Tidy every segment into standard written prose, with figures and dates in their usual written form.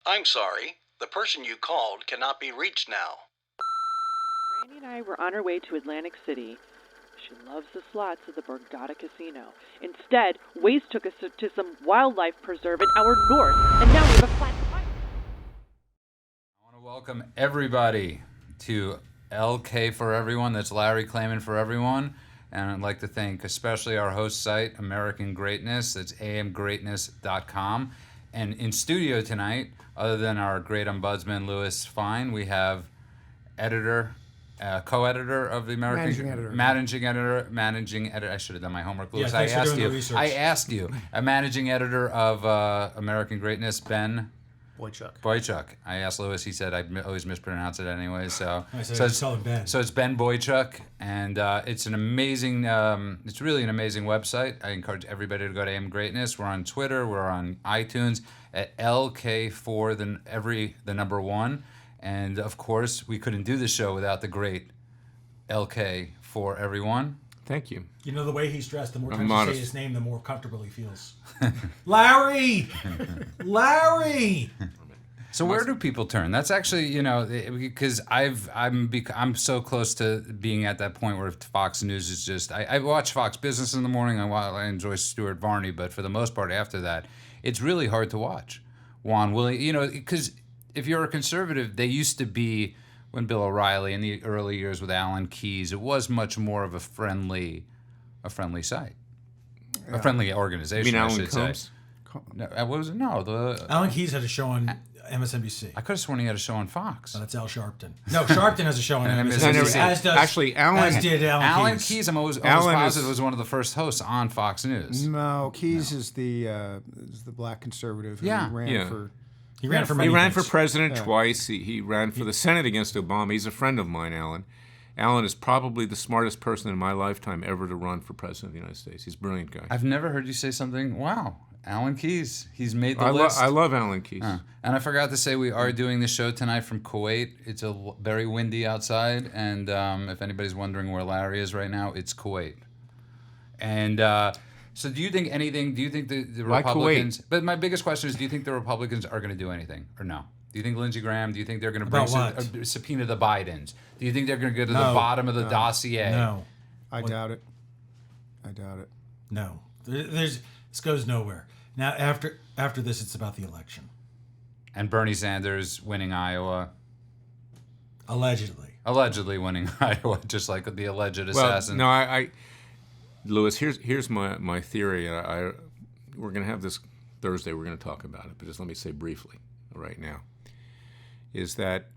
I'm sorry. The person you called cannot be reached now. Randy and I were on our way to Atlantic City. She loves the slots at the Borgata Casino. Instead, Waze took us to some wildlife preserve an hour north, and now we have a flat tire. I want to welcome everybody to LK for Everyone. That's Larry Klayman for Everyone. And I'd like to thank especially our host site, American Greatness. That's amgreatness.com. And in studio tonight, other than our great ombudsman, Louis Fein, we have editor, co-editor of the American... Managing editor. I should have done my homework, Louis. Yeah, I asked you. A managing editor of American Greatness, Ben... Boychuk. I asked Louis. He said I always mispronounce it anyway. So it's Ben. So it's Ben Boychuk, and it's an amazing. It's really an amazing website. I encourage everybody to go to AM Greatness. We're on Twitter. We're on iTunes at LK4 the number 1, and of course we couldn't do the show without the great LK for Everyone. Thank you. You know, the way he's dressed, the more times you say his name, the more comfortable he feels. Larry! Larry! So where do people turn? That's actually, because I'm so close to being at that point where Fox News is just... I watch Fox Business in the morning. I enjoy Stuart Varney, but for the most part after that, it's really hard to watch. Juan Williams, because if you're a conservative, they used to be... When Bill O'Reilly in the early years with Alan Keyes, it was much more of a friendly site, a friendly organization. You mean I Alan should Combs? say. No, what was it? No, Alan Keyes had a show on MSNBC. I could have sworn he had a show on Fox. That's Al Sharpton. No, Sharpton has a show on MSNBC. As did Alan Keyes. I'm always positive was one of the first hosts on Fox News. No, Keyes is the black conservative who ran for. He ran for president twice. He ran for the Senate against Obama. He's a friend of mine, Alan. Alan is probably the smartest person in my lifetime ever to run for president of the United States. He's a brilliant guy. I've never heard you say something. Wow, Alan Keyes. He's made the list. I love Alan Keyes. And I forgot to say we are doing the show tonight from Kuwait. It's very windy outside, and if anybody's wondering where Larry is right now, it's Kuwait. And so do you think the Republicans... But my biggest question is, do you think the Republicans are going to do anything or no? Do you think Lindsey Graham, do you think they're going to subpoena the Bidens? Do you think they're going to go to the bottom of the dossier? No. I doubt it. No. This goes nowhere. Now, after this, it's about the election. And Bernie Sanders winning Iowa. Allegedly winning Iowa, just like the alleged assassin. Well, no, Louis, here's my theory. We're going to have this Thursday. We're going to talk about it, but just let me say briefly right now, is that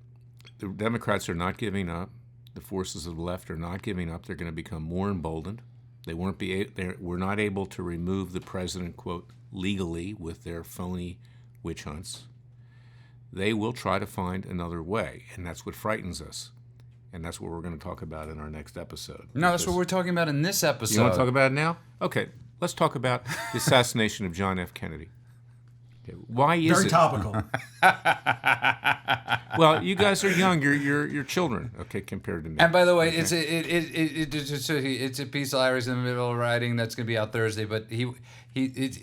the Democrats are not giving up. The forces of the left are not giving up. They're going to become more emboldened. We're not able to remove the president, quote, legally with their phony witch hunts. They will try to find another way, and that's what frightens us. And that's what we're going to talk about in our next episode. No, that's what we're talking about in this episode. You want to talk about it now? Okay, let's talk about the assassination of John F. Kennedy. Okay, why is Very topical. Well, you guys are young. You're children, okay, compared to me. And by the way, it's a piece of Larry's in the middle of writing that's going to be out Thursday. But he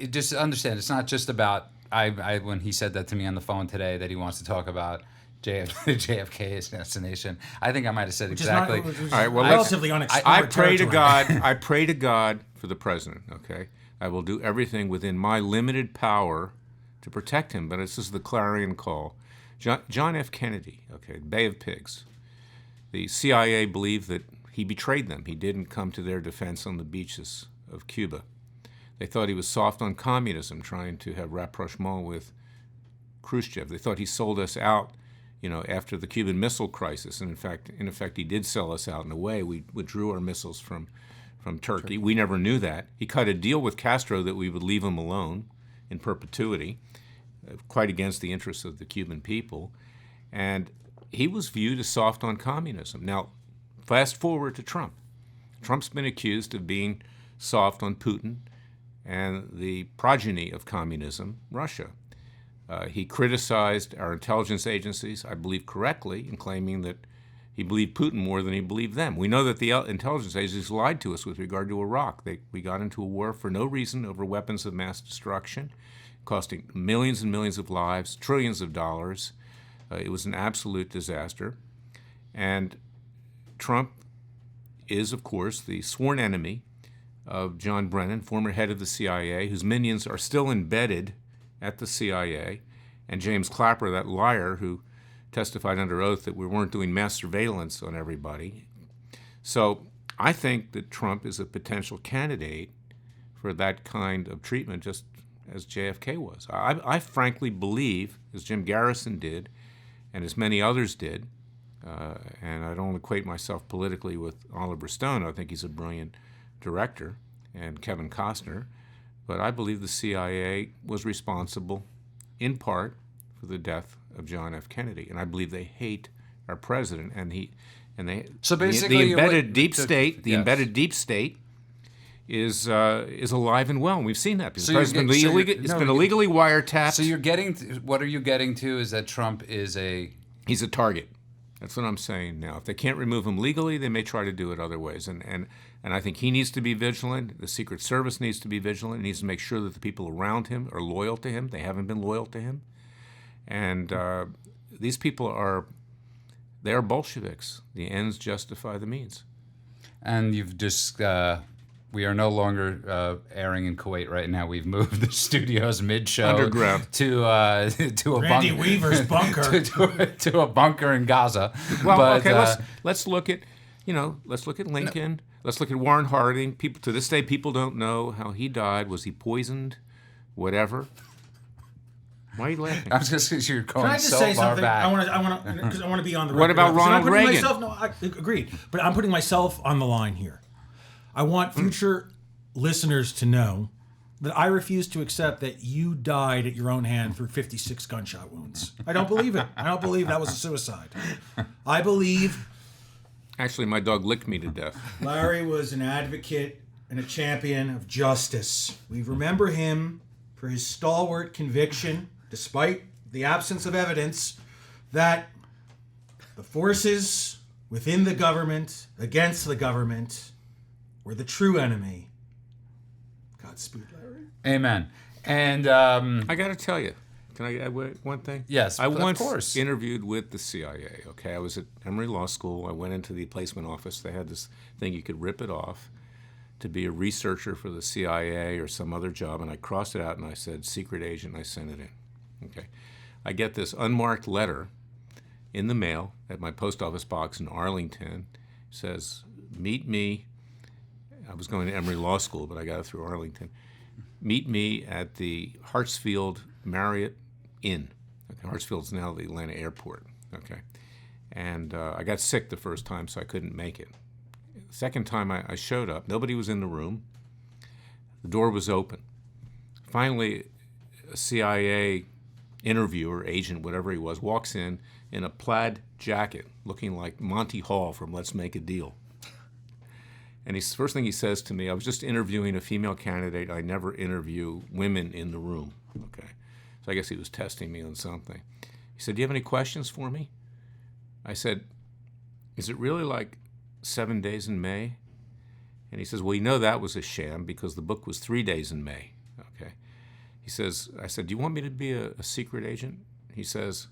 just understand, it's not just about when he said that to me on the phone today that he wants to talk about JFK assassination. I think I might have said exactly. All right. Well, relatively unexplored I pray to God for the president. Okay, I will do everything within my limited power to protect him. But this is the clarion call. John F. Kennedy. Okay, Bay of Pigs. The CIA believed that he betrayed them. He didn't come to their defense on the beaches of Cuba. They thought he was soft on communism, trying to have rapprochement with Khrushchev. They thought he sold us out. After the Cuban Missile Crisis, and in effect, he did sell us out in a way. We withdrew our missiles from Turkey. We never knew that. He cut a deal with Castro that we would leave him alone in perpetuity, quite against the interests of the Cuban people. And he was viewed as soft on communism. Now, fast forward to Trump. Trump's been accused of being soft on Putin and the progeny of communism, Russia. He criticized our intelligence agencies, I believe correctly, in claiming that he believed Putin more than he believed them. We know that the intelligence agencies lied to us with regard to Iraq. We got into a war for no reason over weapons of mass destruction. costing millions and millions of lives, trillions of dollars. It was an absolute disaster. And Trump is, of course, the sworn enemy of John Brennan, former head of the CIA, whose minions are still embedded at the CIA, and James Clapper, that liar who testified under oath that we weren't doing mass surveillance on everybody. So I think that Trump is a potential candidate for that kind of treatment, just as JFK was. I frankly believe, as Jim Garrison did, and as many others did, and I don't equate myself politically with Oliver Stone. I think he's a brilliant director, and Kevin Costner, but I believe the CIA was responsible, in part, for the death of John F. Kennedy, and I believe they hate our president, So basically, the embedded deep state, embedded deep state, is alive and well, and we've seen that. Because the president's been illegally wiretapped. So what are you getting to is that Trump is he's a target. That's what I'm saying now. If they can't remove him legally, they may try to do it other ways. And I think he needs to be vigilant. The Secret Service needs to be vigilant. It needs to make sure that the people around him are loyal to him. They haven't been loyal to him. And these people they are Bolsheviks. The ends justify the means. And you've just... we are no longer airing in Kuwait right now. We've moved the studios mid-show underground to a Randy Weaver's bunker to a bunker in Gaza. Well, but, okay, let's look at Lincoln. No. Let's look at Warren Harding. People to this day, people don't know how he died. Was he poisoned? Whatever. Why are you laughing? I was just because you're going Can I just so say far something? back. I want to be on the record. What about Ronald Reagan? I agreed, but I'm putting myself on the line here. I want future listeners to know that I refuse to accept that you died at your own hand through 56 gunshot wounds. I don't believe it. I don't believe that was a suicide. I believe... Actually, my dog licked me to death. Larry was an advocate and a champion of justice. We remember him for his stalwart conviction, despite the absence of evidence, that the forces within the government, against the government, were the true enemy. Godspeed, Larry. Amen. And I got to tell you, can I add one thing? Yes, I of once course. interviewed with the CIA. Okay, I was at Emory Law School. I went into the placement office. They had this thing you could rip it off to be a researcher for the CIA or some other job, and I crossed it out and I said secret agent. And I sent it in. Okay, I get this unmarked letter in the mail at my post office box in Arlington. It says, "Meet me." I was going to Emory Law School, but I got it through Arlington. Meet me at the Hartsfield Marriott Inn. Okay, Hartsfield's now the Atlanta airport. Okay, and I got sick the first time, so I couldn't make it. The second time I showed up, nobody was in the room. The door was open. Finally, a CIA interviewer, agent, whatever he was, walks in a plaid jacket, looking like Monty Hall from Let's Make a Deal. And first thing he says to me, I was just interviewing a female candidate. I never interview women in the room. Okay, so I guess he was testing me on something. He said, "Do you have any questions for me?" I said, "Is it really like 7 days in May?" And he says, "Well, you know that was a sham because the book was 3 days in May." Okay. He says, I said, "Do you want me to be a secret agent?" He says,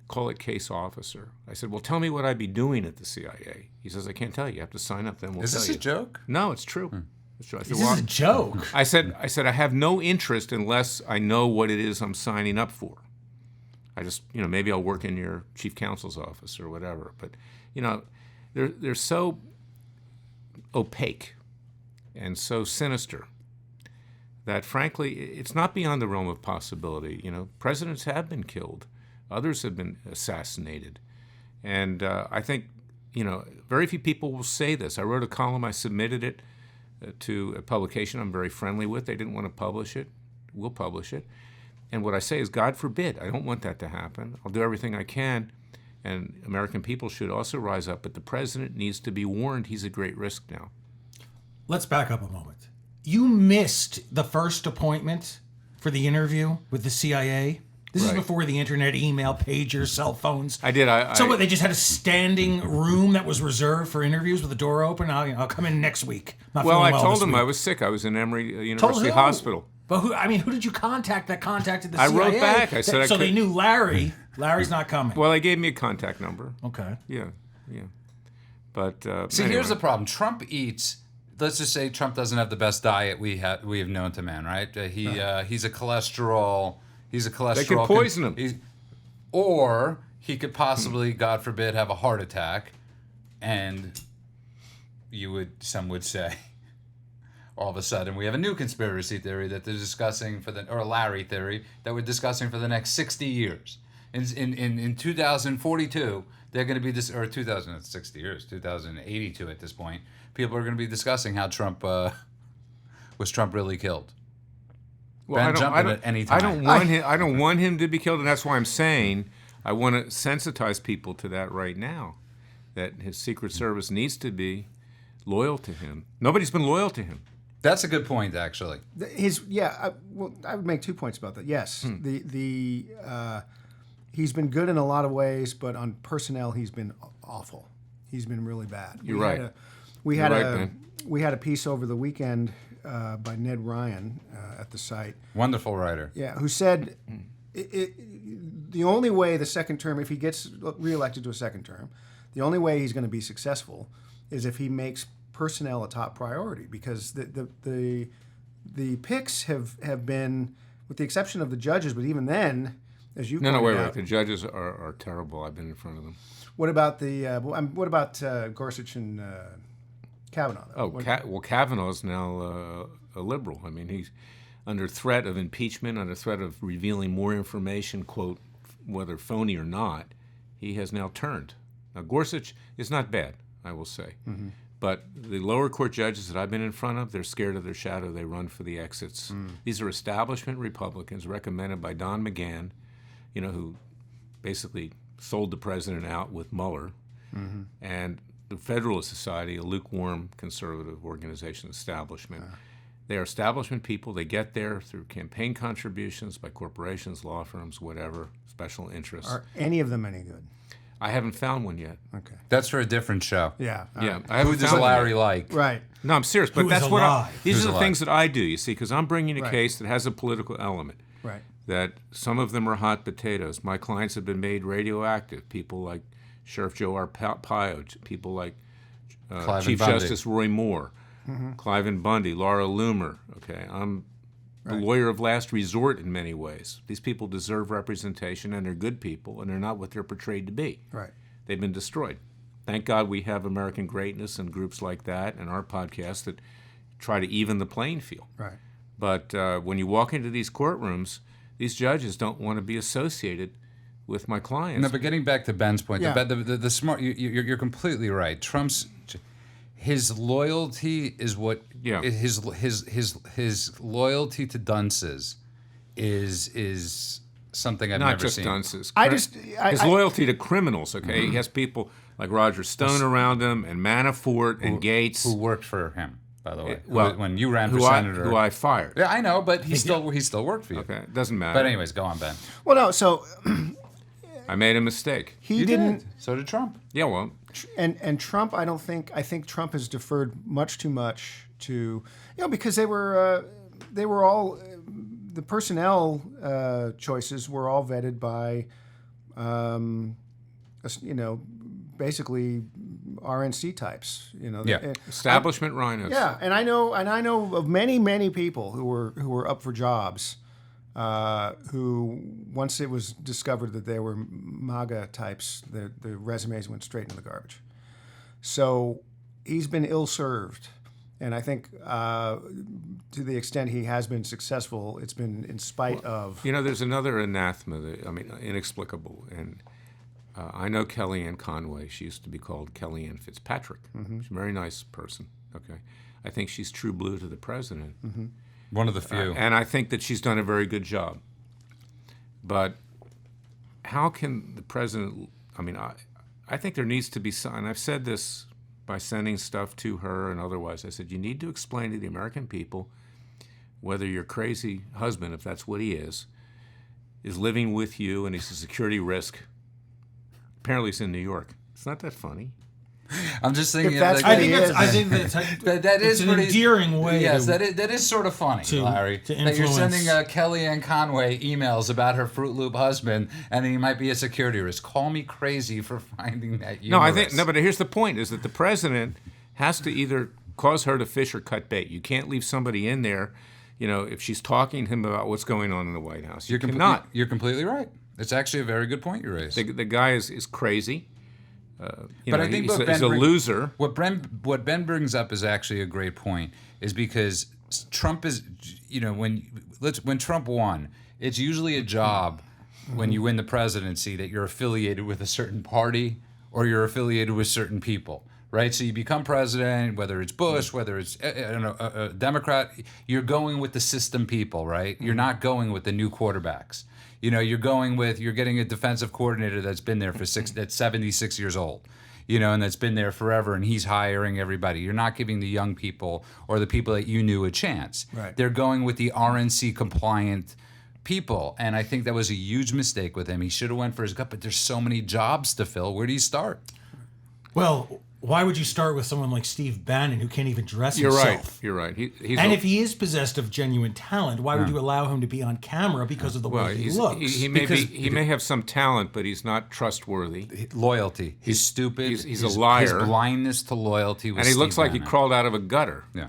"Call it case officer." I said, "Well, tell me what I'd be doing at the CIA." He says, "I can't tell you. You have to sign up, then we'll tell you." Is this a joke? No, it's true. It's true. I said, This is a joke. I said, I have no interest unless I know what it is I'm signing up for. I just, maybe I'll work in your chief counsel's office or whatever. But, they're so opaque and so sinister that, frankly, it's not beyond the realm of possibility. Presidents have been killed. Others have been assassinated. And I think, very few people will say this. I wrote a column, I submitted it to a publication I'm very friendly with. They didn't want to publish it. We'll publish it. And what I say is, God forbid, I don't want that to happen. I'll do everything I can. And American people should also rise up. But the president needs to be warned he's a great risk now. Let's back up a moment. You missed the first appointment for the interview with the CIA. This is before the internet, email, pagers, cell phones. I did. What, they just had a standing room that was reserved for interviews with the door open? I'll come in next week. Well, I told him I was sick. I was in Emory University Hospital. But who did you contact that contacted the I CIA? wrote back. I said so they knew Larry. Larry's not coming. Well, they gave me a contact number. Okay. Yeah. But See, anyway. here's the problem. Trump eats. Let's just say Trump doesn't have the best diet we have known to man, right? He's a cholesterol. He's a cholesterol. They could poison him. Or he could possibly, God forbid, have a heart attack, and some would say, all of a sudden we have a new conspiracy theory that they're discussing or Larry theory that we're discussing for the next 60 years. In 2042, they're going to be or 2060 years, 2082 at this point. People are going to be discussing how Trump was Trump really killed. Well, Ben, jump in at any time. I don't want him to be killed, and that's why I'm saying I want to sensitize people to that right now. That his Secret Service needs to be loyal to him. Nobody's been loyal to him. That's a good point, actually. I would make 2 points about that. Yes, he's been good in a lot of ways, but on personnel, he's been awful. He's been really bad. You're right. We had a piece over the weekend by Ned Ryan at the site. Wonderful writer. Yeah, who said the only way the second term, if he gets reelected to a second term, the only way he's going to be successful is if he makes personnel a top priority, because the picks have been, with the exception of the judges, but even then, as you pointed wait. out, The judges are terrible. I've been in front of them. What about Gorsuch and Kavanaugh? Kavanaugh's now a liberal. I mean, he's under threat of impeachment, under threat of revealing more information, quote, whether phony or not. He has now turned. Now, Gorsuch is not bad, I will say. Mm-hmm. But the lower court judges that I've been in front of, they're scared of their shadow. They run for the exits. These are establishment Republicans recommended by Don McGahn, who basically sold the president out with Mueller. Mm-hmm. And the Federalist Society, a lukewarm conservative organization establishment. They are establishment people. They get there through campaign contributions by corporations, law firms, whatever, special interests. Are any of them any good? I haven't found one yet. Okay. That's for a different show. Yeah. Who does Larry like? Right. No, I'm serious. But that's what these are the things that I do, you see, because I'm bringing a case that has a political element. Right. That some of them are hot potatoes. My clients have been made radioactive. People like Sheriff Joe Arpaio, people like Chief Justice Roy Moore, Cliven Bundy, Laura Loomer. Okay, I'm the lawyer of last resort in many ways. These people deserve representation, and they're good people, and they're not what they're portrayed to be. Right. They've been destroyed. Thank God we have American Greatness and groups like that and our podcast that try to even the playing field. Right. But when you walk into these courtrooms, these judges don't want to be associated with my clients. No, but getting back to Ben's point, Yeah. the smart, you're completely right. His loyalty is what his loyalty to dunces is something I've never seen. Not just dunces. His loyalty to criminals. Okay, He has people like Roger Stone around him, and Manafort and Gates, who worked for him, by the way. Well, when you ran for senator, who I fired. Yeah, I know, but he still worked for you. Okay, it doesn't matter. But anyways, go on, Ben. Well, no. So I made a mistake. he didn't. So did Trump. Yeah, well. And Trump, I think Trump has deferred much too much to, because they were all, the personnel choices were all vetted by, basically RNC types, Establishment rhinos. Yeah, and I know of many people who were up for jobs, who, once it was discovered that they were MAGA types, the resumes went straight into the garbage. So he's been ill-served. And I think to the extent he has been successful, it's been in spite of... there's another anathema, inexplicable. And I know Kellyanne Conway. She used to be called Kellyanne Fitzpatrick. Mm-hmm. She's a very nice person. Okay, I think she's true blue to the president. Mm-hmm. One of the few. And I think that she's done a very good job. But how can the president... I think there needs to be some... And I've said this by sending stuff to her and otherwise. I said, you need to explain to the American people whether your crazy husband, if that's what he is living with you and he's a security risk. Apparently he's in New York. It's not that funny. I'm just thinking. If that's like, what I think he that's. is, I think that's. that is an pretty endearing way. Yes, to, that is sort of funny, Larry. to that you're influence. sending Kellyanne Conway emails about her Fruit Loop husband, and he might be a security risk. Call me crazy for finding that humorous. But here's the point: is that the president has to either cause her to fish or cut bait. You can't leave somebody in there, if she's talking to him about what's going on in the White House. You cannot. You're completely right. It's actually a very good point you raised. The guy is crazy. But I think he's a loser. What Ben brings up is actually a great point, is because Trump is, when Trump won, it's usually a job when you win the presidency that you're affiliated with a certain party or you're affiliated with certain people, right? So you become president, whether it's Bush, whether it's a Democrat, you're going with the system people, right? You're not going with the new quarterbacks. You're getting a defensive coordinator that's been there that's 76 years old, and that's been there forever, and he's hiring everybody. You're not giving the young people or the people that you knew a chance. Right. They're going with the RNC compliant people, and I think that was a huge mistake with him. He should have went for his gut, but there's so many jobs to fill. Where do you start? Well, why would you start with someone like Steve Bannon who can't even dress You're himself? You're right. He's If he is possessed of genuine talent, why would you allow him to be on camera because of the way he looks? He may have some talent, but he's not trustworthy. Loyalty. He's stupid. He's a liar. His blindness to loyalty was And he looks Steve like he Bannon. crawled out of a gutter. Yeah.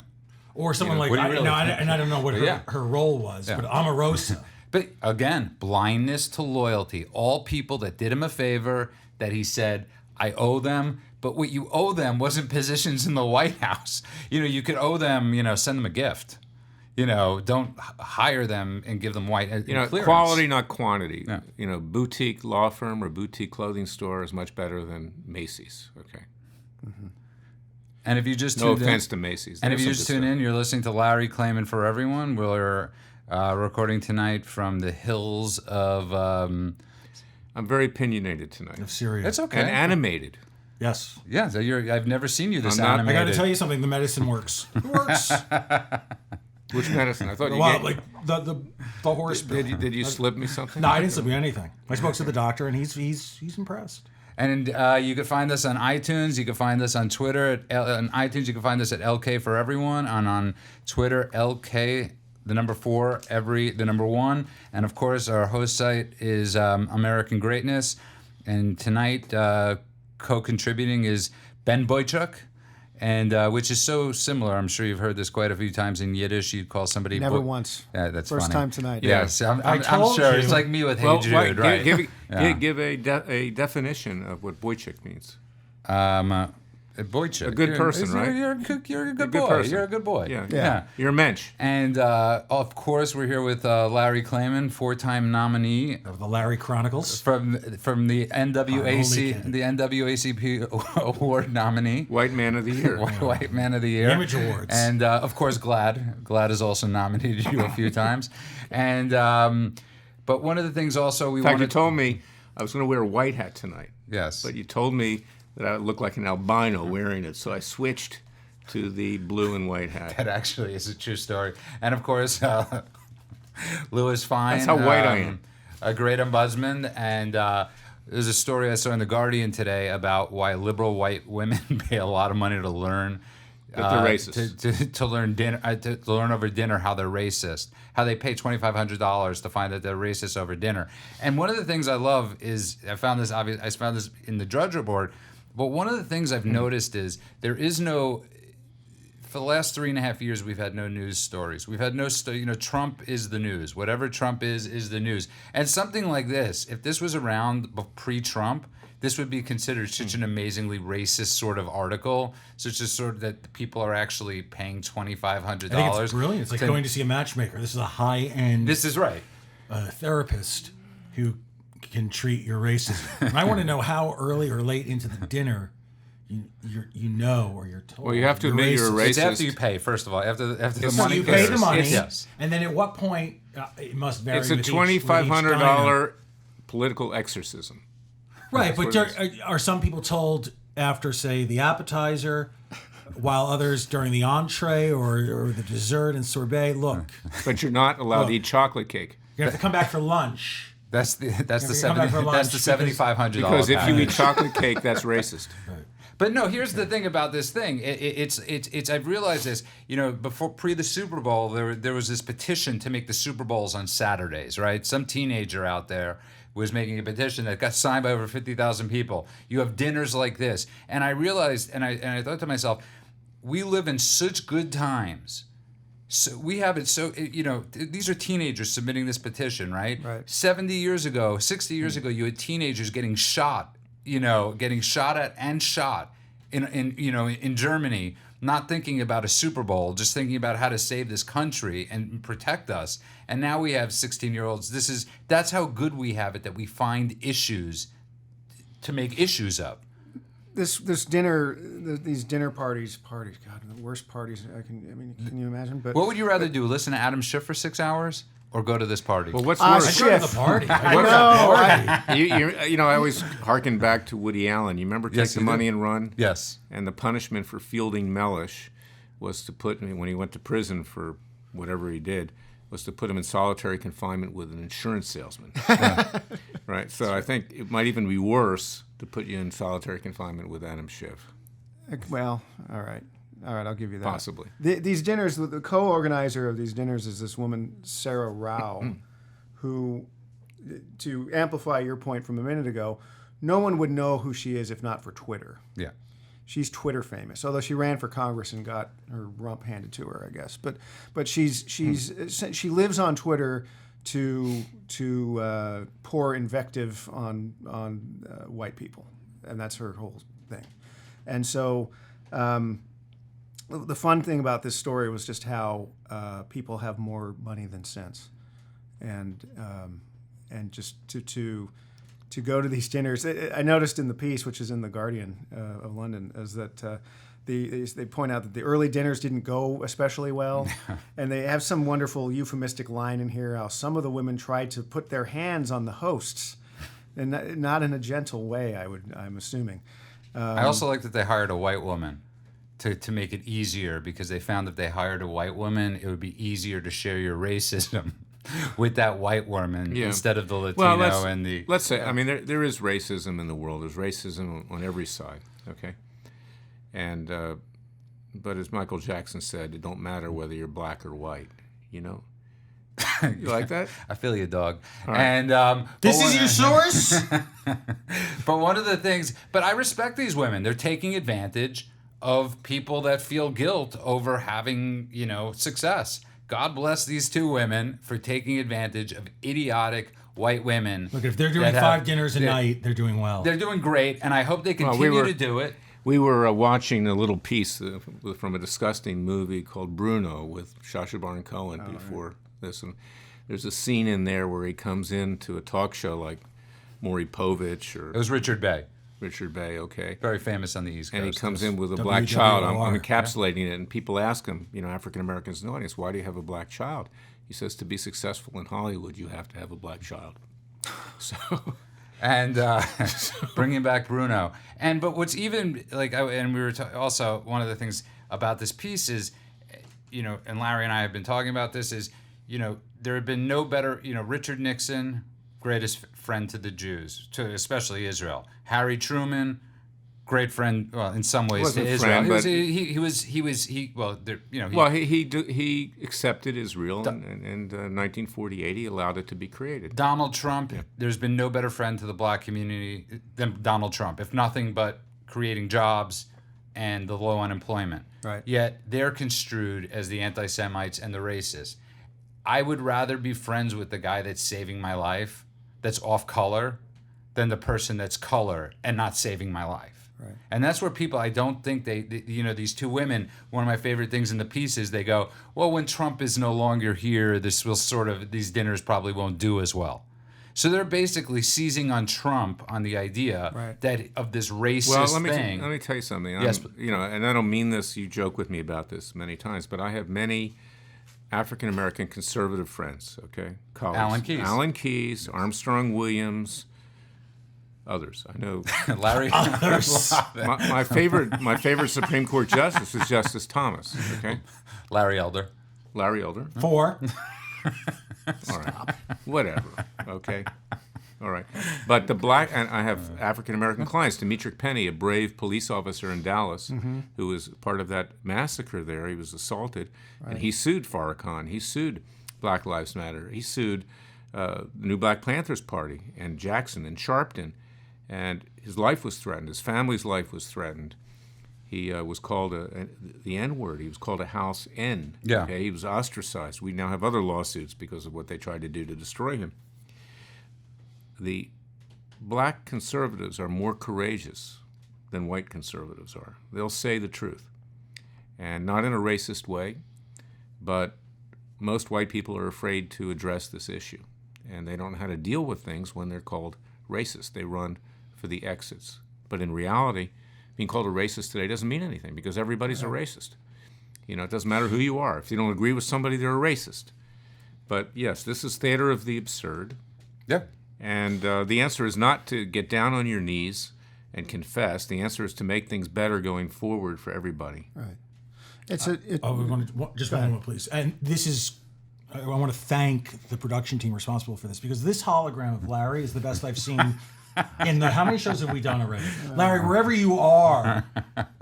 Or someone like, what do you really and I don't know what her role was, but Omarosa. But again, blindness to loyalty. All people that did him a favor, that he said, I owe them. But what you owe them wasn't positions in the White House. You could owe them, send them a gift. Don't hire them and give them clearance. Quality, not quantity. Yeah. Boutique law firm or boutique clothing store is much better than Macy's. Okay. And if you just No tuned offense in, to Macy's. and if There's you some just good tune stuff. in, you're listening to Larry Klayman for Everyone. We're recording tonight from the hills of. I'm very opinionated tonight. Of Syria. It's okay. And animated. Yes. Yeah, so I've never seen you this I'm not- I I animated. got to tell you something. The medicine works. It works. Which medicine? I thought you Well, gave- like the horse. Did you slip me something? No, I didn't slip you anything. I spoke to the doctor, and he's impressed. And you can find us on iTunes. You can find us on Twitter. On iTunes, you can find us at LK for Everyone. And on Twitter, LK, the number 4, the number 1. And of course, our host site is American Greatness. And tonight, co-contributing is Ben Boychuk, and which is so similar. I'm sure you've heard this quite a few times in Yiddish. You'd call somebody Never once. Yeah, that's First funny. time tonight. Yes, I'm told sure. you. It's like me with Hey Well, Jude, right? Give a definition of what Boychuk means. Boychuk. A good person, right? You're a good boy. person. You're a good boy. Yeah. You're a mensch. And of course, we're here with Larry Klayman, 4-time nominee Of the Larry Chronicles. from the NWAC, Holy the NWACP award nominee. White Man of the Year. White Man of the Year. Image Awards. And of course, Glad. Glad has also nominated you a few times. And but one of the things also we In fact, wanted. you told me I was going to wear a white hat tonight. Yes. But you told me that I would look like an albino wearing it, so I switched to the blue and white hat. That actually is a true story. And of course, Louis Fein. That's how white I am. A great ombudsman. And there's a story I saw in The Guardian today about why liberal white women pay a lot of money to learn. That they're racist. To learn dinner, to learn over dinner how they're racist, how they pay $2,500 to find that they're racist over dinner. And one of the things I love is I found this in the Drudge Report. But one of the things I've noticed is there is no. For the last 3.5 years, we've had no news stories. We've had no, Trump is the news. Whatever Trump is the news. And something like this, if this was around pre-Trump, this would be considered such an amazingly racist sort of article, such as sort of that people are actually paying $2,500. I think it's brilliant. It's like going to see a matchmaker. This is a high-end This is right. therapist who can treat your racism. And I want to know how early or late into the dinner you know or you're told. Well, you have to admit you're a racist. It's after you pay, first of all. After the So money you pay goes. the money, Yes. and then at what point it must vary. It's a with each $2,500 political exorcism. Right, but what it are some people told after, say, the appetizer, while others during the entree or the dessert and sorbet? Look, But you're not allowed to eat chocolate cake. you have to come back for lunch. That's the come back for lunch $7,500 Because if you package. eat chocolate cake, that's racist. But no, here's the thing about this thing. It's I've realized this. Before the Super Bowl, there was this petition to make the Super Bowls on Saturdays, right? Some teenager out there was making a petition that got signed by over 50,000 people. You have dinners like this, and I realized, and I thought to myself, we live in such good times. So we have it. So these are teenagers submitting this petition, right? Right. 70 years ago, 60 years ago, you had teenagers getting shot. Getting shot at and shot in Germany, not thinking about a Super Bowl, just thinking about how to save this country and protect us. And now we have 16-year-olds. That's how good we have it, that we find issues to make issues of. These dinner parties, God, the worst parties. Can you imagine? But What would you rather do? Listen to Adam Schiff for 6 hours? Or go to this party? Well, what's Ah, worse? I go to the party. I know. I always harken back to Woody Allen. You remember Take Yes, the you Money do. and Run? Yes. And the punishment for Fielding Mellish was to put him, when he went to prison for whatever he did, was to put him in solitary confinement with an insurance salesman. Right? So I think it might even be worse to put you in solitary confinement with Adam Schiff. Well, all right, I'll give you that. Possibly. These dinners, the co-organizer of these dinners is this woman, Sarah Rao, who, to amplify your point from a minute ago, no one would know who she is if not for Twitter. Yeah. She's Twitter famous, although she ran for Congress and got her rump handed to her, I guess. But she lives on Twitter to pour invective on white people, and that's her whole thing. And so the fun thing about this story was just how people have more money than sense, and just to go to these dinners. I noticed in the piece, which is in the Guardian of London, is that they point out that the early dinners didn't go especially well, and they have some wonderful euphemistic line in here how some of the women tried to put their hands on the hosts, and not in a gentle way. I'm assuming. I also like that they hired a white woman to make it easier, because they found that they hired a white woman, it would be easier to share your racism with that white woman instead of the Latino and the... Let's say, I mean, there is racism in the world. There's racism on every side, okay? And, but as Michael Jackson said, it don't matter whether you're black or white, you know? You like that? I feel you, dog. right. And This is your source? But one of the things, but I respect these women. They're taking advantage of people that feel guilt over having, success. God bless these two women for taking advantage of idiotic white women. Look, if they're doing 5 dinners a night, they're doing well. They're doing great, and I hope they continue to do it. We were watching a little piece from a disgusting movie called Bruno with Sacha Baron Cohen before this. And there's a scene in there where he comes into a talk show like Maury Povich or... It was Richard Bay. Richard Bay, okay. Very famous on the East Coast. And he comes in with a WWR, black child. I'm encapsulating it, and people ask him, African Americans in the audience, why do you have a black child? He says, to be successful in Hollywood, you have to have a black child. So... And bringing back Bruno. But what's even, and we were also, one of the things about this piece is, and Larry and I have been talking about this, is, there have been no better, Richard Nixon, greatest friend to the Jews, to especially Israel. Harry Truman, great friend, well, in some ways to Israel. He accepted Israel, and in 1948 he allowed it to be created. Donald Trump, there's been no better friend to the black community than Donald Trump, if nothing but creating jobs and the low unemployment. Right. Yet they're construed as the anti-Semites and the racists. I would rather be friends with the guy that's saving my life, that's off color, than the person that's color and not saving my life. Right. And that's where people, I don't think these two women, one of my favorite things in the piece is they go, well, when Trump is no longer here, these dinners probably won't do as well. So they're basically seizing on Trump on the idea that of this racist thing. Let me tell you something. Yes, and I don't mean this, you joke with me about this many times, but I have many African American conservative friends, okay? Colleagues. Alan Keyes, Armstrong Williams, others. I know Larry. Others. my favorite Supreme Court justice is Justice Thomas. Okay, Larry Elder. 4. All right, whatever. Okay, All right. But the black, and I have African American clients. Demetric Penny, a brave police officer in Dallas, who was part of that massacre there. He was assaulted, and he sued Farrakhan. He sued Black Lives Matter. He sued the New Black Panthers Party and Jackson and Sharpton, and his life was threatened. His family's life was threatened. He was called the N-word. He was called a house N. Yeah. Okay? He was ostracized. We now have other lawsuits because of what they tried to do to destroy him. The black conservatives are more courageous than white conservatives are. They'll say the truth, and not in a racist way, but most white people are afraid to address this issue, and they don't know how to deal with things when they're called racist. They run for the exits. But in reality, being called a racist today doesn't mean anything because everybody's a racist. You know, it doesn't matter who you are. If you don't agree with somebody, they're a racist. But yes, this is theater of the absurd. Yeah. And the answer is not to get down on your knees and confess. The answer is to make things better going forward for everybody. Right. We want to, just one moment, please. And this is, I want to thank the production team responsible for this because this hologram of Larry is the best I've seen. How many shows have we done already? Larry, wherever you are,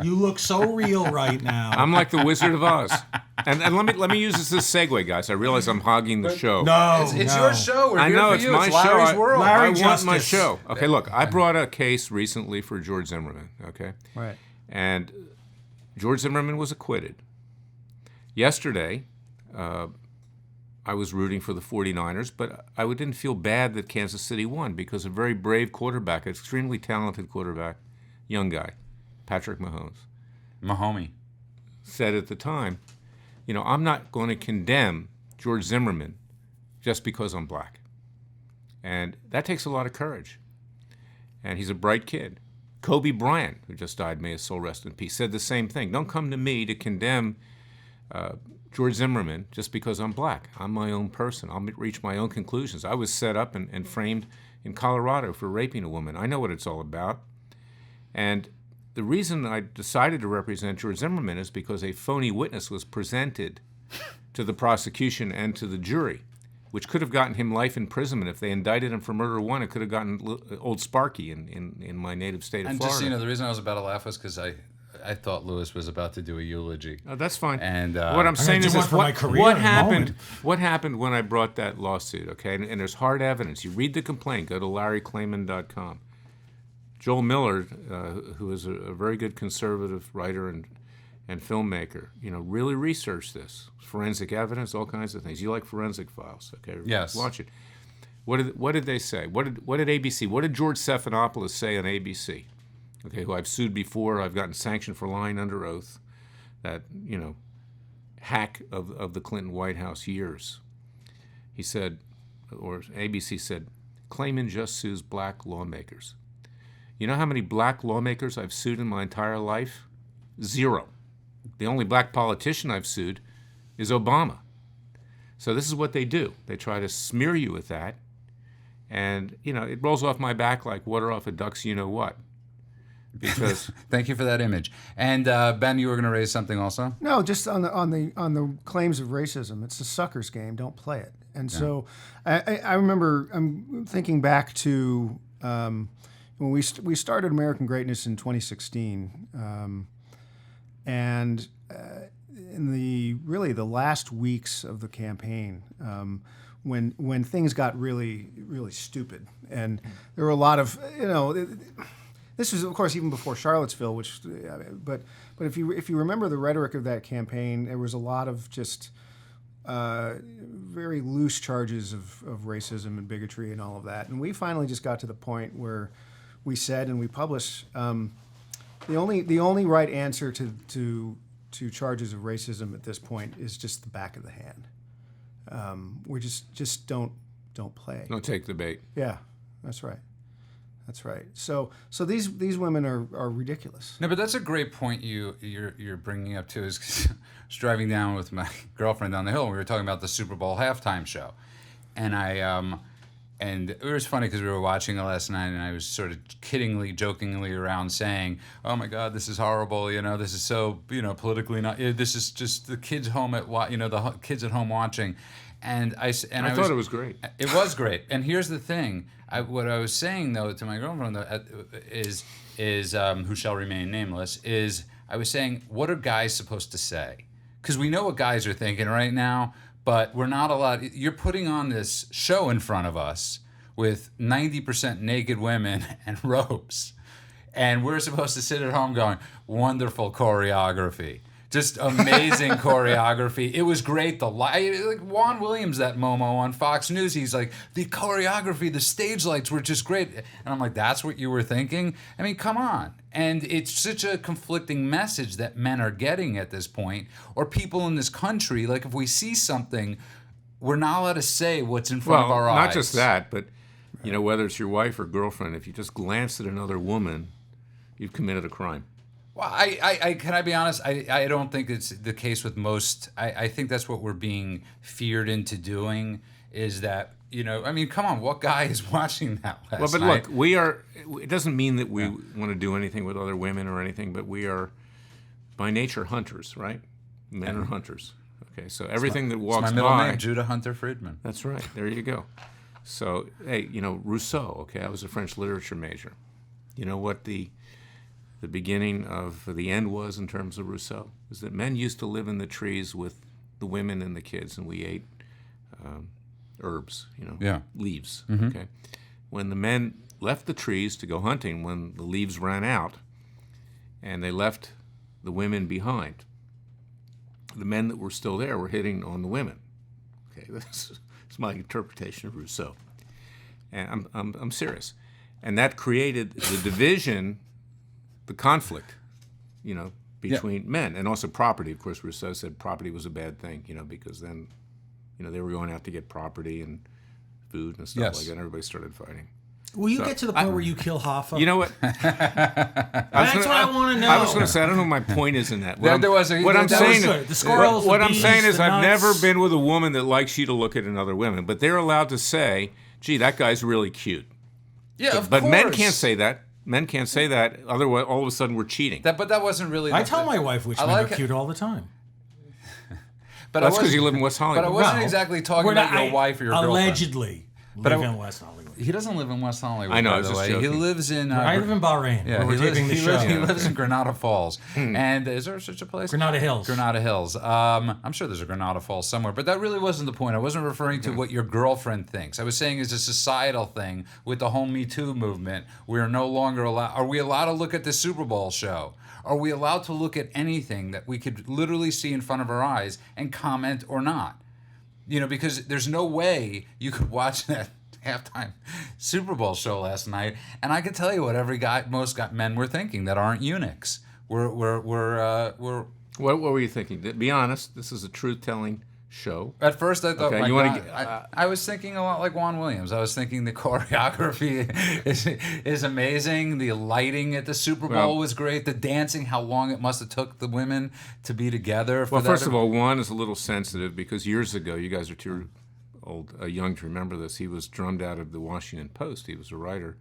you look so real right now. I'm like the Wizard of Oz. And let me use this as a segue, guys. I realize I'm hogging the show. No, It's no. your show. We're I here know for it's you. my It's show. Larry's world. I Larry want my Justice. show. Okay, look, I brought a case recently for George Zimmerman. Okay, Right. and George Zimmerman was acquitted. Yesterday, I was rooting for the 49ers, but I didn't feel bad that Kansas City won because a very brave quarterback, an extremely talented quarterback, young guy, Patrick Mahomie. said at the time, you know, I'm not going to condemn George Zimmerman just because I'm black. And that takes a lot of courage. And he's a bright kid. Kobe Bryant, who just died, may his soul rest in peace, said the same thing. Don't come to me to condemn George Zimmerman just because I'm black. I'm my own person. I'll reach my own conclusions. I was set up and framed in Colorado for raping a woman. I know what it's all about. And the reason I decided to represent George Zimmerman is because a phony witness was presented to the prosecution and to the jury, which could have gotten him life imprisonment. If they indicted him for murder one, it could have gotten old Sparky in my native state of And Florida. just, you know, the reason I was about to laugh was because I thought Lewis was about to do a eulogy. Oh, that's fine. And what I'm saying do is one this, for my career what in a happened? moment. What happened when I brought that lawsuit? Okay, and there's hard evidence. You read the complaint. Go to LarryClayman.com. Joel Miller, who is a very good conservative writer and filmmaker, you know, really researched this. Forensic evidence, all kinds of things. You like forensic files, okay? Yes. Watch it. What did they say? What did ABC? What did George Stephanopoulos say on ABC? Okay, who I've sued before. I've gotten sanctioned for lying under oath. That, you know, hack of the Clinton White House years. He said, or ABC said, Clayman just sues black lawmakers. You know how many black lawmakers I've sued in my entire life? 0. The only black politician I've sued is Obama. So this is what they do. They try to smear you with that. And, you know, it rolls off my back like water off a duck's you-know-what. Because Thank you for that image. And Ben, you were going to raise something also? No, just on the claims of racism. It's a sucker's game. Don't play it. And so, I remember I'm thinking back to when we started American Greatness in 2016, and in the last weeks of the campaign, when things got really stupid, and there were a lot of, you know. This was, of course, even before Charlottesville, but if you remember the rhetoric of that campaign, there was a lot of just very loose charges of racism and bigotry and all of that. And we finally just got to the point where we said, and we published, the only right answer to charges of racism at this point is just the back of the hand. We just don't play. don't take the bait. Yeah, that's right. That's right. So these women are ridiculous. No, but that's a great point you're bringing up too. Is 'cause I was driving down with my girlfriend down the hill, and we were talking about the Super Bowl halftime show, and and it was funny because we were watching it last night, and I was sort of kiddingly, jokingly around saying, "Oh my God, this is horrible. You know, this is so politically not. This is just the kids home the kids at home watching." And I thought it was great. It was great. And here's the thing. What I was saying, though, to my girlfriend, is who shall remain nameless, is I was saying, what are guys supposed to say? Because we know what guys are thinking right now, but we're not allowed. You're putting on this show in front of us with 90% naked women and robes. And we're supposed to sit at home going, wonderful choreography. Just amazing choreography. It was great. Like Juan Williams, that Momo on Fox News, he's like, the choreography, the stage lights were just great. And I'm like, that's what you were thinking? I mean, come on. And it's such a conflicting message that men are getting at this point, or people in this country. Like, if we see something, we're not allowed to say what's in front of our eyes. Not just that, but, whether it's your wife or girlfriend, if you just glance at another woman, you've committed a crime. Well, can I be honest? I don't think it's the case with most. I think that's what we're being feared into doing, is that, I mean, come on, what guy is watching that last night? Look, it doesn't mean that we want to do anything with other women or anything, but we are, by nature, hunters, right? Men are hunters. Okay, so everything that walks by... It's my middle name, Judah Hunter Friedman. That's right, there you go. So, hey, Rousseau, okay, I was a French literature major. You know what the beginning of the end was in terms of Rousseau? Is that men used to live in the trees with the women and the kids, and we ate herbs, leaves. Mm-hmm. Okay, when the men left the trees to go hunting, when the leaves ran out, and they left the women behind, the men that were still there were hitting on the women. Okay, that's my interpretation of Rousseau, and I'm serious, and that created the division. The conflict, between men, and also property. Of course, Rousseau said property was a bad thing, because then, they were going out to get property and food and stuff like that, and everybody started fighting. Will you get to the point where you kill Hoffa? You know what? That's what I want to know. I was going to say, I don't know what my point is in that. What I'm saying is I've never been with a woman that likes you to look at another woman, but they're allowed to say, gee, that guy's really cute. Yeah, but men can't say that. Men can't say that. Otherwise, all of a sudden, we're cheating. But that wasn't really... I tell my wife which men are cute all the time. But that's because you live in West Hollywood. But I wasn't exactly talking about your wife or your girlfriend. Allegedly live in West Hollywood. He doesn't live in West Hollywood, I know, by the way. joking. He lives in... I live in Bahrain, where we're taping the show. He lives in Granada Falls. And is there such a place? Granada Hills. Granada Hills. I'm sure there's a Granada Falls somewhere. But that really wasn't the point. I wasn't referring to what your girlfriend thinks. I was saying it's a societal thing with the whole Me Too movement. We are no longer allowed... Are we allowed to look at the Super Bowl show? Are we allowed to look at anything that we could literally see in front of our eyes and comment or not? Because there's no way you could watch that halftime Super Bowl show last night, and I can tell you what most men were thinking that aren't eunuchs. What were you thinking? Be honest. This is a truth-telling show. At first, I thought, okay, I was thinking a lot like Juan Williams. I was thinking the choreography is amazing. The lighting at the Super Bowl was great. The dancing, how long it must have took the women to be together. Well, first of all, Juan is a little sensitive because years ago, you guys are too young to remember this. He was drummed out of the Washington Post. He was a writer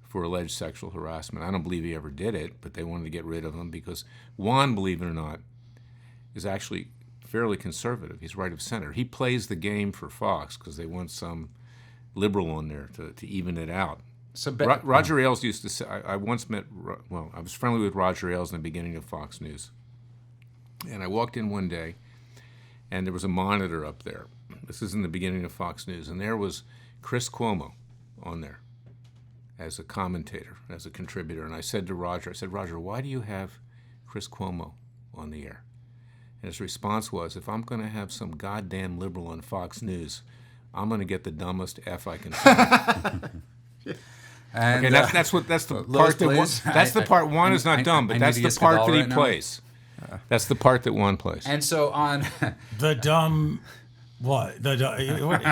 for alleged sexual harassment. I don't believe he ever did it, but they wanted to get rid of him because Juan, believe it or not, is actually fairly conservative. He's right of center. He plays the game for Fox because they want some liberal on there to even it out. So Roger Ailes used to say, I once met, I was friendly with Roger Ailes in the beginning of Fox News. And I walked in one day, and there was a monitor up there. This is in the beginning of Fox News. And there was Chris Cuomo on there as a commentator, as a contributor. And I said to Roger, Roger, why do you have Chris Cuomo on the air? And his response was, if I'm going to have some goddamn liberal on Fox News, I'm going to get the dumbest F I can find. And, okay, that's the part that part Juan is not dumb, but that's the part that he plays. That's the part that Juan plays. And so on the dumb what?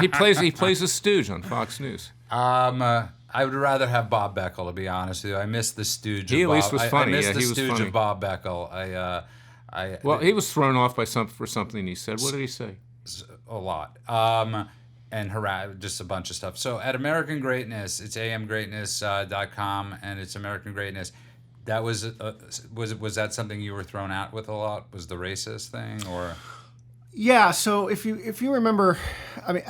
He plays a stooge on Fox News. I would rather have Bob Beckel, to be honest with you. I miss the stooge. He at least was funny. I miss the he was stooge funny. of Bob Beckel. He was thrown off for something he said. What did he say? A lot. And just a bunch of stuff. So at American Greatness, it's amgreatness.com, and it's American Greatness. That was that something you were thrown out with a lot? Was the racist thing, or? Yeah. So if you remember, I mean,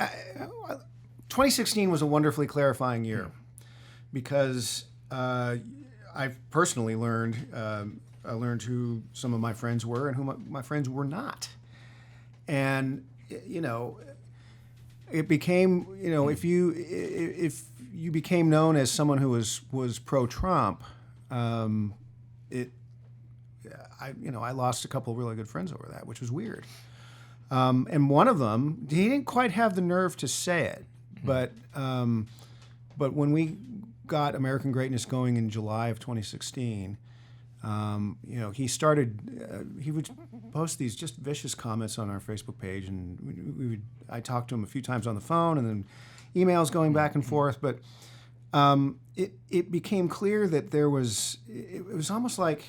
2016 was a wonderfully clarifying year because I personally learned I learned who some of my friends were and who my friends were not, and it became if you became known as someone who was pro-Trump, I lost a couple of really good friends over that, which was weird. And one of them, he didn't quite have the nerve to say it, but when we got American Greatness going in July of 2016, he started. He would post these just vicious comments on our Facebook page, and I talked to him a few times on the phone, and then emails going back and forth. But it became clear that there was. It was almost like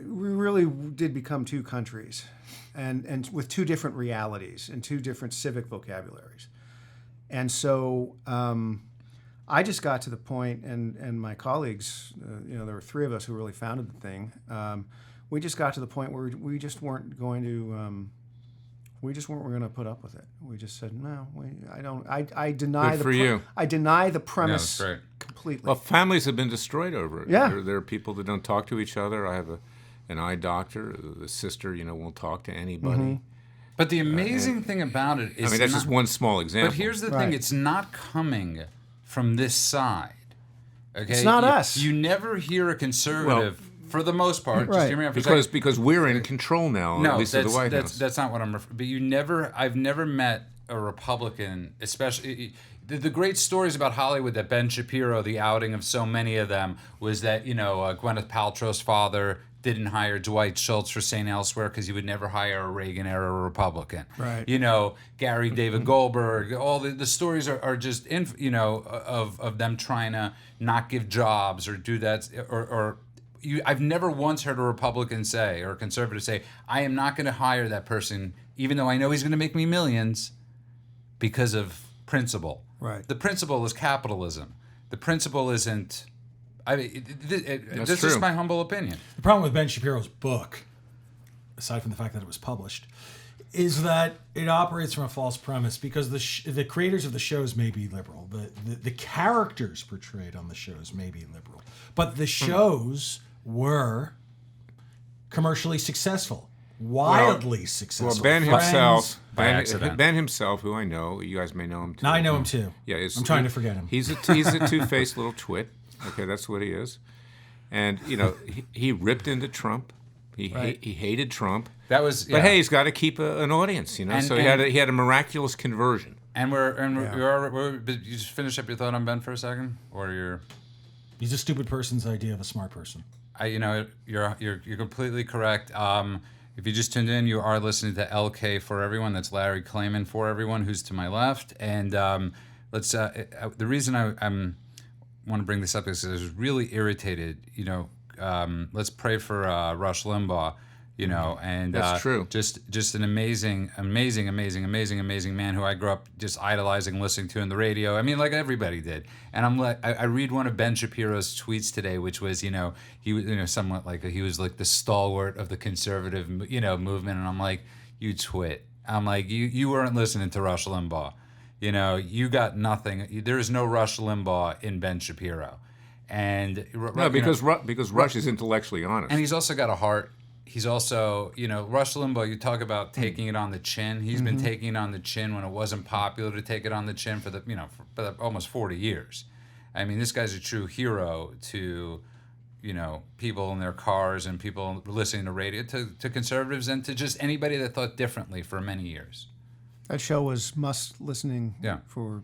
we really did become two countries, and with two different realities and two different civic vocabularies, and so. I just got to the point, and my colleagues, there were three of us who really founded the thing. We just got to the point where we just weren't going to, put up with it. We just said no. I deny Good for you. I deny the premise that's right. completely. Well, families have been destroyed over it. Yeah. There are people that don't talk to each other. I have an eye doctor. The sister, won't talk to anybody. Mm-hmm. But the amazing thing about it is, that's just one small example. But here's the Right. thing: it's not coming from this side. Okay, It's not us. You never hear a conservative, for the most part. Right. Just hear me out for a second. because we're in control now, No, at least of the White House. that's not what I'm referring. But I've never met a Republican, especially the great stories about Hollywood that Ben Shapiro, the outing of so many of them, was that Gwyneth Paltrow's father didn't hire Dwight Schultz for St. Elsewhere because he would never hire a Reagan-era Republican. Right. Gary David Goldberg, all the stories are just, of them trying to not give jobs or do that. I've never once heard a Republican say, or a conservative say, I am not going to hire that person, even though I know he's going to make me millions, because of principle. Right. The principle is capitalism. The principle isn't... this is true. my humble opinion. The problem with Ben Shapiro's book, aside from the fact that it was published, is that it operates from a false premise because the creators of the shows may be liberal. The characters portrayed on the shows may be liberal. But the shows were commercially successful, wildly successful. Well, Ben Friends- himself, By accident. Ben himself, who I know, you guys may know him too. Now I know him too. Yeah, I'm trying to forget him. He's a two-faced little twit. Okay, that's what he is. And he ripped into Trump. He hated Trump. That was, But hey, he's got to keep an audience, so he had a miraculous conversion. We're you just finish up your thought on Ben for a second, or you're. He's a stupid person's idea of a smart person. You're completely correct. If you just tuned in, you are listening to LK for Everyone. That's Larry Klayman for Everyone, who's to my left. And let's. The reason I want to bring this up is because I was really irritated. Let's pray for Rush Limbaugh. And That's true. Just an amazing man who I grew up just idolizing, listening to on the radio. I mean, like everybody did. And I'm like, I read one of Ben Shapiro's tweets today, which was, he was, somewhat like he was like the stalwart of the conservative, movement. And I'm like, you twit. I'm like, you weren't listening to Rush Limbaugh. You got nothing. There is no Rush Limbaugh in Ben Shapiro. And Because Rush is intellectually honest. and he's also got a heart. He's also, Rush Limbaugh, you talk about taking it on the chin. He's been taking it on the chin when it wasn't popular to take it on the chin for for almost 40 years. I mean, this guy's a true hero to, people in their cars and people listening to radio, to conservatives and to just anybody that thought differently for many years. That show was must listening for.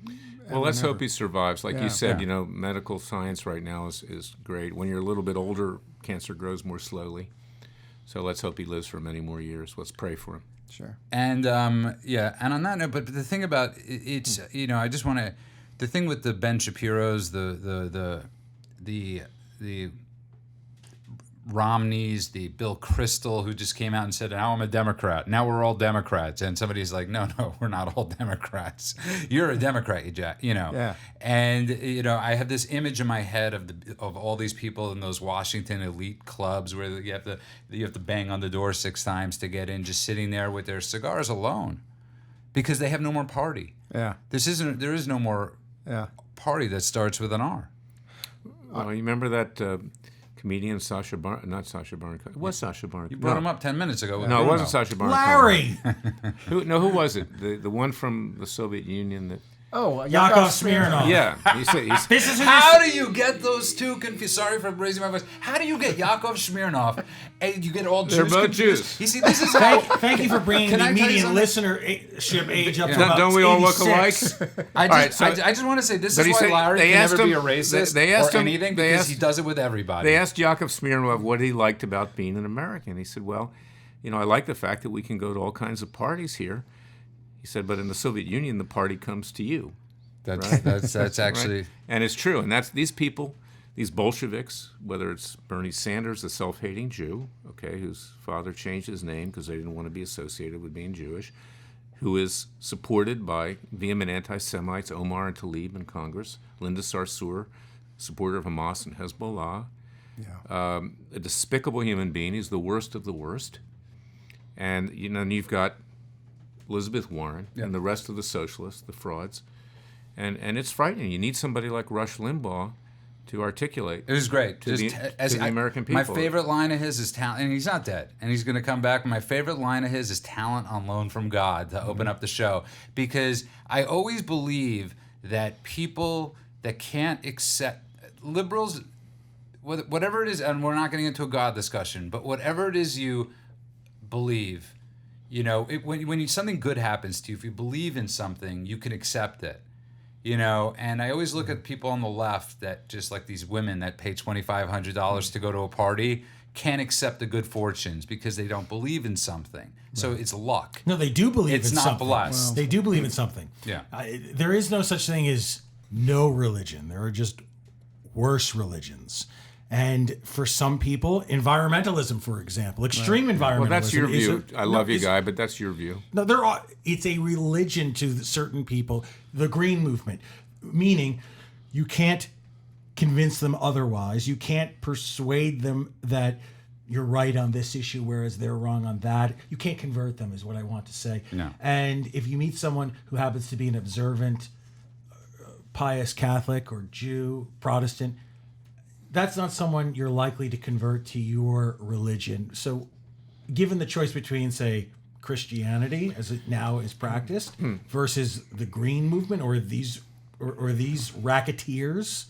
Well, let's hope he survives. Like you said, Yeah. medical science right now is great. When you're a little bit older, cancer grows more slowly. So let's hope he lives for many more years. Let's pray for him. Sure. And and on that note, but the thing about it's, I just want to, the thing with the Ben Shapiro's, the Romneys, the Bill Kristol, who just came out and said, now I'm a Democrat. Now we're all Democrats. And somebody's like, no, we're not all Democrats. You're a Democrat, you know. Yeah. And, you know, I have this image in my head of all these people in those Washington elite clubs where you have to bang on the door 6 times to get in, just sitting there with their cigars alone because they have no more party. Yeah. There is no more party that starts with an R. You remember that comedian Sacha Baron? Not Sacha Baron. It was Sacha Baron. You brought him up 10 minutes ago. No, it wasn't Sacha Baron. Larry. Who was it? The one from the Soviet Union that. Oh, Yakov Smirnoff. Yeah, This is How do you get those two confused? Sorry for raising my voice. How do you get Yakov Smirnoff and you get all Jews They're both confused? Jews. You see, this is how. Thank you for bringing Can the I tell you median something? listenership age up to about Don't we all look 86. alike? I so- just want to say this but is he why said- Larry they can asked never be him- a racist they asked or him- anything they because asked- he does it with everybody. They asked Yakov Smirnoff what he liked about being an American. He said, well, you know, I like the fact that we can go to all kinds of parties here. He said, but in the Soviet Union, the party comes to you. That's actually. Right? And it's true. And that's these people, these Bolsheviks, whether it's Bernie Sanders, the self-hating Jew, okay, whose father changed his name because they didn't want to be associated with being Jewish, who is supported by vehement anti-Semites, Omar and Tlaib in Congress, Linda Sarsour, supporter of Hamas and Hezbollah, a despicable human being. He's the worst of the worst. And, you know, and you've got Elizabeth Warren and the rest of the socialists, the frauds. And it's frightening. You need somebody like Rush Limbaugh to articulate. It was great. To the American people. My favorite line of his is talent, and he's not dead, and he's going to come back. My favorite line of his is talent on loan from God to open up the show, because I always believe that people that can't accept liberals, whatever it is, and we're not getting into a God discussion, but whatever it is you believe, you know, when something good happens to you, if you believe in something, you can accept it. You know, and I always look at people on the left that just like these women that pay $2,500 to go to a party can't accept the good fortunes because they don't believe in something. So it's luck. No, they do believe It's in not something. blessed. They do believe in something. Yeah. There is no such thing as no religion. There are just worse religions. And for some people, environmentalism, for example, extreme environmentalism. Well, that's your view. I love you, is- Guy, but that's your view. No, it's a religion to certain people. The Green Movement, meaning you can't convince them otherwise. You can't persuade them that you're right on this issue, whereas they're wrong on that. You can't convert them, is what I want to say. No. And if you meet someone who happens to be an observant, pious Catholic or Jew, Protestant, that's not someone you're likely to convert to your religion. So given the choice between, say, Christianity as it now is practiced versus the Green Movement or these racketeers,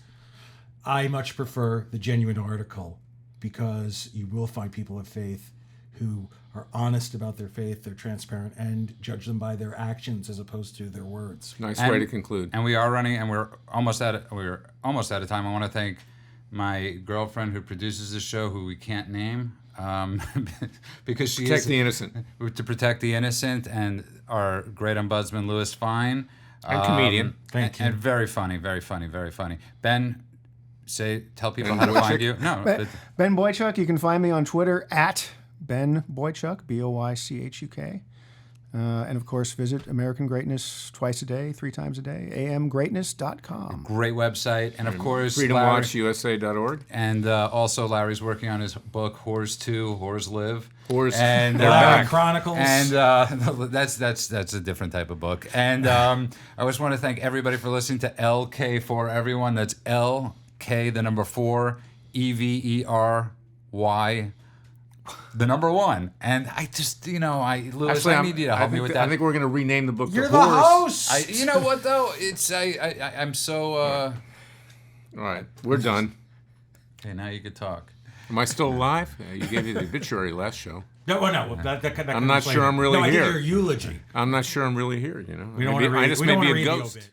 I much prefer the genuine article, because you will find people of faith who are honest about their faith, they're transparent, and judge them by their actions as opposed to their words. Nice way to conclude. And we are running, and we're almost out of time. I want to thank my girlfriend who produces this show, who we can't name, because she Protect is the innocent. to protect the innocent, and our great ombudsman Louis Fein, And comedian. Thank you. and very funny, very funny, very funny. Ben, tell people how to find you. No, Ben Boychuk, you can find me on Twitter at Ben Boychuk, Boychuk. And of course, visit American Greatness twice a day, 3 times a day, amgreatness.com. great website, and of course, FreedomWatchUSA.org. and also Larry's working on his book Whores 2, Whores Live. Whores, And they're back. Chronicles. And that's a different type of book. And I just want to thank everybody for listening to LK for Everyone. That's LK, the number 4, EVERY, the number 1. And I just, Louis, Actually, I need you to help me with that. I think we're going to rename the book You're The the Whores. host. You know what though? I'm so. All right, we're done. Okay, now you could talk. Am I still alive? You gave me the obituary last show. No. That I'm not comes sure later. I'm really no, I here. did your eulogy. I'm not sure I'm really here. We don't want to I read, just we may don't be want to a read the ghost. obit.